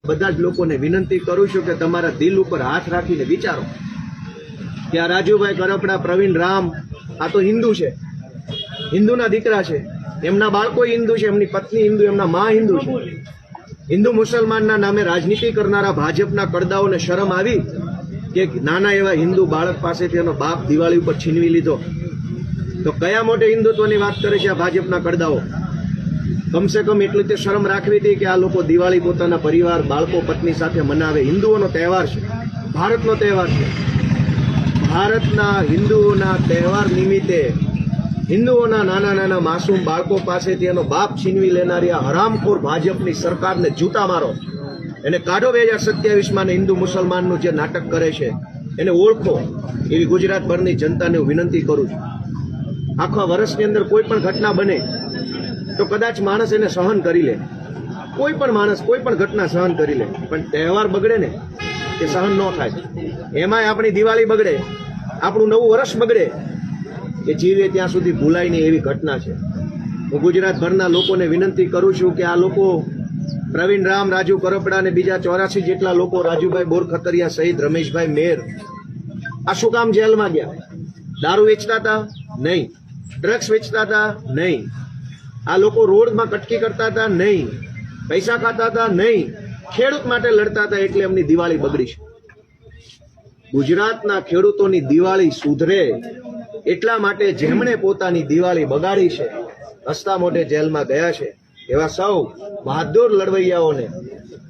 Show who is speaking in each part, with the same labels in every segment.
Speaker 1: બધા જ લોકોને વિનંતી કરું છું કે તમારા દિલ ઉપર હાથ રાખીને વિચારો કે આ રાજુભાઈ કરપડા, પ્રવીણ રામ, આ તો હિન્દુ છે, હિન્દુના દીકરા છે, એમના બાળકો હિન્દુ છે, એમની પત્ની હિન્દુ, એમના મા હિન્દુ છે. હિન્દુ મુસલમાનના નામે રાજનીતિ કરનારા ભાજપના કરદાઓને શરમ આવી કે નાના એવા હિન્દુ બાળક પાસેથી એનો બાપ દિવાળી ઉપર છીનવી લીધો? તો કયા મોટે હિન્દુત્વની વાત કરે છે આ ભાજપના કરદાઓ? કમસે કમ એટલી તે શરમ રાખવી હતી કે આ લોકો દિવાળી પોતાના પરિવાર, બાળકો, પત્ની સાથે મનાવે. હિન્દુઓનો તહેવાર છે, ભારતનો તહેવાર છે. ભારતના હિન્દુઓના તહેવાર નિમિત્તે હિન્દુઓના નાના નાના માસૂમ બાળકો પાસેથી એનો બાપ છીનવી લેનારી આ હરામખોર ભાજપની સરકારને જૂતા મારો. એને કાઢો 2027માં. હિન્દુ મુસલમાનનું જે નાટક કરે છે એને ઓળખો, એવી ગુજરાતભરની જનતાને હું વિનંતી કરું છું. આખા વર્ષની અંદર કોઈ પણ ઘટના બને તો કદાચ માણસ એને સહન કરી લે, કોઈ પણ માણસ કોઈ પણ ઘટના સહન કરી લે, પણ તહેવાર બગડે ને એ સહન ન થાય. એમાંય આપણી દિવાળી બગડે, આપણું નવું વર્ષ બગડે, એ જીવે ત્યાં સુધી ભૂલાય નહીં એવી ઘટના છે. હું ગુજરાતભરના લોકોને વિનંતી કરું છું કે આ લોકો પ્રવીણ રામ, રાજુ કરપડા અને બીજા 84 જેટલા લોકો, રાજુભાઈ બોરખતરિયા સહિત રમેશભાઈ મેર, આ શું કામ જેલમાં ગયા? દારૂ વેચતા હતા? નહીં. ડ્રગ્સ વેચતા હતા? નહીં. આ લોકો રોડમાં કટકી કરતા હતા? નહીં. પૈસા ખાતા હતા? નહીં. ખેડૂત માટે લડતા હતા એટલે એમની દિવાળી બગડી છે. ગુજરાતના ખેડૂતોની દિવાળી સુધરે એટલા માટે જેમણે પોતાની દિવાળી બગાડી છે, હસતા મોઢે જેલમાં ગયા છે, એવા સૌ બહાદુર લડવૈયાઓને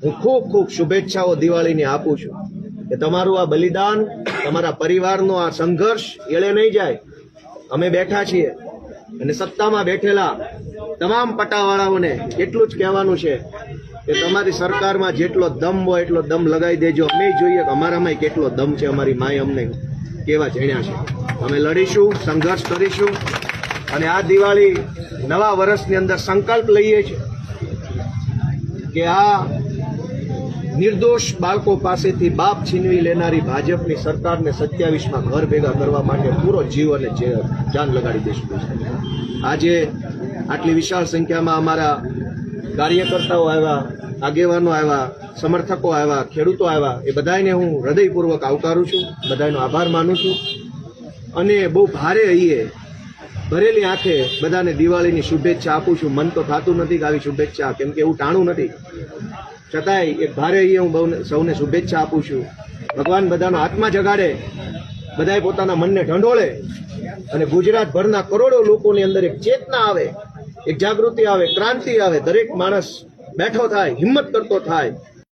Speaker 1: હું ખૂબ ખૂબ શુભેચ્છાઓ દિવાળીની આપું છું કે તમારું આ બલિદાન, તમારા પરિવારનો આ સંઘર્ષ એળે નહીં જાય. અમે બેઠા છીએ અને સત્તામાં બેઠેલા તમામ પટાવાળાઓને એટલું જ કહેવાનું છે કે તમારી સરકારમાં જેટલો દમ હોય એટલો દમ લગાવી દેજો. અમે જોઈએ કે અમારામાં કેટલો દમ છે, અમારી માએ અમને કેવા જણ્યા છે. અમે લડીશું, સંઘર્ષ કરીશું અને આ દિવાળી નવા વર્ષની અંદર સંકલ્પ લઈએ છીએ કે આ નિર્દોષ બાળકો પાસેથી બાપ છીનવી લેનારી ભાજપની સરકારને 27માં ઘર ભેગા કરવા માટે પૂરો જીવ અને જાન લગાડી દઈશું. આજે આટલી વિશાળ સંખ્યામાં અમારા કાર્યકર્તાઓ આવ્યા, આગેવાનો આવ્યા, સમર્થકો આવ્યા, ખેડૂતો આવ્યા, એ બધાને હું હૃદયપૂર્વક આવકારું છું, બધાનો આભાર માનું છું અને બહુ ભારે અહીંયા ભરેલી આંખે બધાને દિવાળીની શુભેચ્છા આપું છું. મન તો થતું નથી કે આવી શુભેચ્છા, કેમ કે એવું ટાણું નથી, છતાંય એક ભારે અહીંયા હું સૌને શુભેચ્છા આપું છું. ભગવાન બધાનો આત્મા જગાડે, બધાએ પોતાના મનને ઢંઢોળે અને ગુજરાતભરના કરોડો લોકોની અંદર એક ચેતના આવે, એક જાગૃતિ આવે, ક્રાંતિ આવે, દરેક માણસ બેઠો થાય, હિંમત કરતો થાય